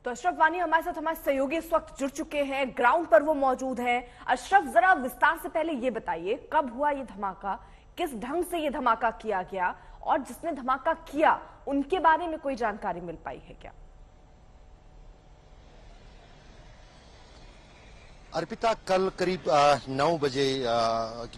तो अशरफ वानी हमारे साथ हमारे सहयोगी इस वक्त जुड़ चुके हैं, ग्राउंड पर वो मौजूद हैं। अशरफ, जरा विस्तार से पहले ये बताइए, कब हुआ ये धमाका, किस ढंग से ये धमाका किया गया और जिसने धमाका किया उनके बारे में कोई जानकारी मिल पाई है क्या? अर्पिता, कल करीब 9 बजे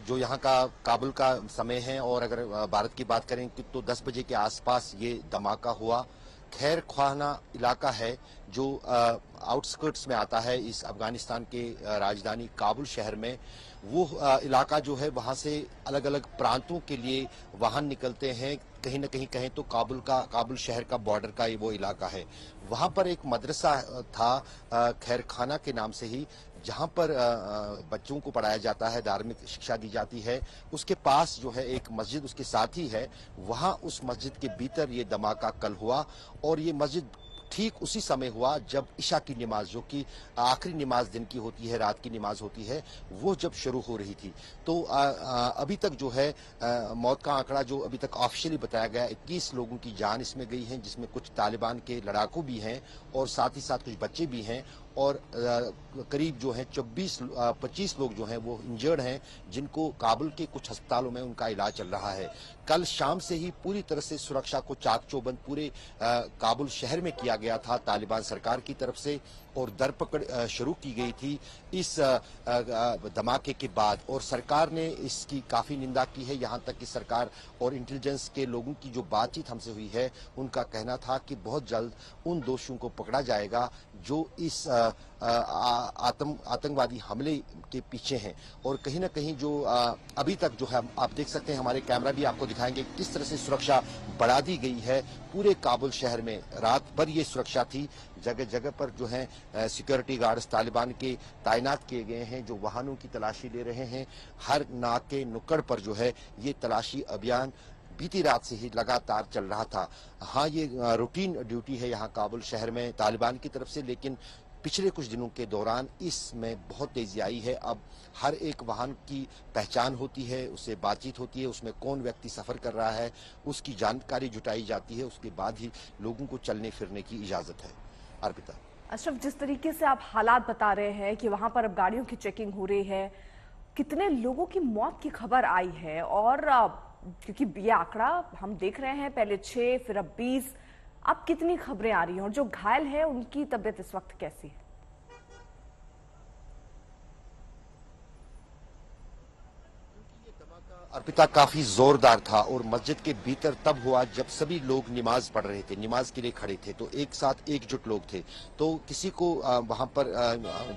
जो यहाँ का काबुल का समय है, और अगर भारत की बात करें तो 10 बजे के आसपास ये धमाका हुआ। खैर ख्वाना इलाका है जो आउटस्कर्ट्स में आता है इस अफगानिस्तान के राजधानी काबुल शहर में। वो इलाका जो है, वहाँ से अलग अलग प्रांतों के लिए वाहन निकलते हैं। कहीं न कहीं कहें तो काबुल शहर का बॉर्डर का वो इलाका है। वहाँ पर एक मदरसा था, खैर खाना के नाम से ही, जहाँ पर बच्चों को पढ़ाया जाता है, धार्मिक शिक्षा दी जाती है। उसके पास जो है एक मस्जिद उसके साथ ही है। वहाँ उस मस्जिद के भीतर ये धमाका कल हुआ, और ये मस्जिद ठीक उसी समय हुआ जब इशा की नमाज, जो कि आखिरी नमाज दिन की होती है, रात की नमाज होती है, वो जब शुरू हो रही थी। तो अभी तक जो है मौत का आंकड़ा जो अभी तक ऑफिशियली बताया गया, 21 लोगों की जान इसमें गई है, जिसमें कुछ तालिबान के लड़ाकू भी हैं और साथ ही साथ कुछ बच्चे भी हैं, और करीब जो है 25 लोग जो हैं वो इंजर्ड हैं, जिनको काबुल के कुछ अस्पतालों में उनका इलाज चल रहा है। कल शाम से ही पूरी तरह से सुरक्षा को चाक चौबंद पूरे काबुल शहर में किया गया था तालिबान सरकार की तरफ से, और दरपकड़ शुरू की गई थी इस धमाके के बाद। और सरकार ने इसकी काफी निंदा की है। यहाँ तक कि सरकार और इंटेलिजेंस के लोगों की जो बातचीत हमसे हुई है, उनका कहना था कि बहुत जल्द उन दोषियों को पकड़ा जाएगा जो इस आतंकवादी हमले के पीछे हैं। और कहीं ना कहीं जो अभी तक जो है, आप देख सकते हैं, हमारे कैमरा भी आपको दिखाएंगे किस तरह से सुरक्षा बढ़ा दी गई है पूरे काबुल शहर में। रात भर ये सुरक्षा थी, जगह जगह पर जो है सिक्योरिटी गार्ड्स तालिबान के तैनात किए गए हैं, जो वाहनों की तलाशी ले रहे हैं। हर नाके नुक्कड़ पर जो है ये तलाशी अभियान बीती रात से ही लगातार चल रहा था। हाँ, ये रूटीन ड्यूटी है यहाँ काबुल शहर में तालिबान की तरफ से, लेकिन पिछले कुछ दिनों के दौरान इसमें बहुत तेजी आई है। अब हर एक वाहन की पहचान होती है, उससे बातचीत होती है, उसमें कौन व्यक्ति सफर कर रहा है उसकी जानकारी जुटाई जाती है, उसके बाद ही लोगों को चलने फिरने की इजाजत है। अर्पिता। अशरफ, जिस तरीके से आप हालात बता रहे हैं कि वहां पर अब गाड़ियों की चेकिंग हो रही है, कितने लोगों की मौत की खबर आई है, और क्योंकि ये आंकड़ा हम देख रहे हैं, पहले 6 फिर अब 20, अब कितनी खबरें आ रही हैं, और जो घायल है उनकी तबीयत इस वक्त कैसी है? अर्पिता, काफी जोरदार था, और मस्जिद के भीतर तब हुआ जब सभी लोग नमाज पढ़ रहे थे, नमाज के लिए खड़े थे, तो एक साथ एकजुट लोग थे। तो किसी को वहां पर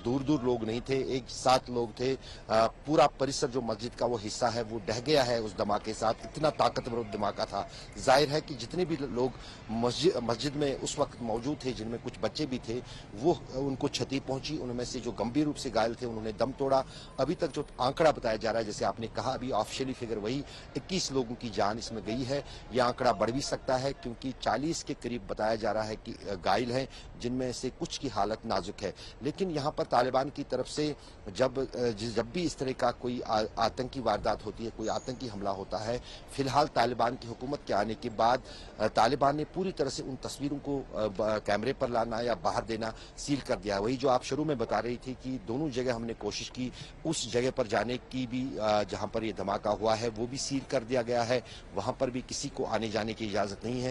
दूर दूर लोग नहीं थे, एक साथ लोग थे। पूरा परिसर जो मस्जिद का वो हिस्सा है वो ढह गया है उस धमाके साथ। इतना ताकतवर धमाका था। जाहिर है कि जितने भी लोग मस्जिद में उस वक्त मौजूद थे, जिनमें कुछ बच्चे भी थे, वो उनको क्षति पहुंची। उनमें से जो गंभीर रूप से घायल थे उन्होंने दम तोड़ा। अभी तक जो आंकड़ा बताया जा रहा है, जैसे आपने कहा, अभी ऑफिशियली फिगर वही 21 लोगों की जान इसमें गई है। यह आंकड़ा बढ़ भी सकता है, क्योंकि 40 के करीब बताया जा रहा है कि घायल हैं, जिनमें से कुछ की हालत नाजुक है। लेकिन यहाँ पर तालिबान की तरफ से जब भी इस तरह का कोई आतंकी वारदात होती है, कोई आतंकी हमला होता है, फिलहाल तालिबान की हुकूमत के आने के बाद तालिबान ने पूरी तरह से उन तस्वीरों को कैमरे पर लाना या बाहर देना सील कर दिया। वही जो आप शुरू में बता रही थी कि दोनों जगह हमने कोशिश की, उस जगह पर जाने की भी जहां पर यह धमाका हुआ है वो भी सील कर दिया गया है। वहां पर भी किसी को आने जाने की इजाजत नहीं है।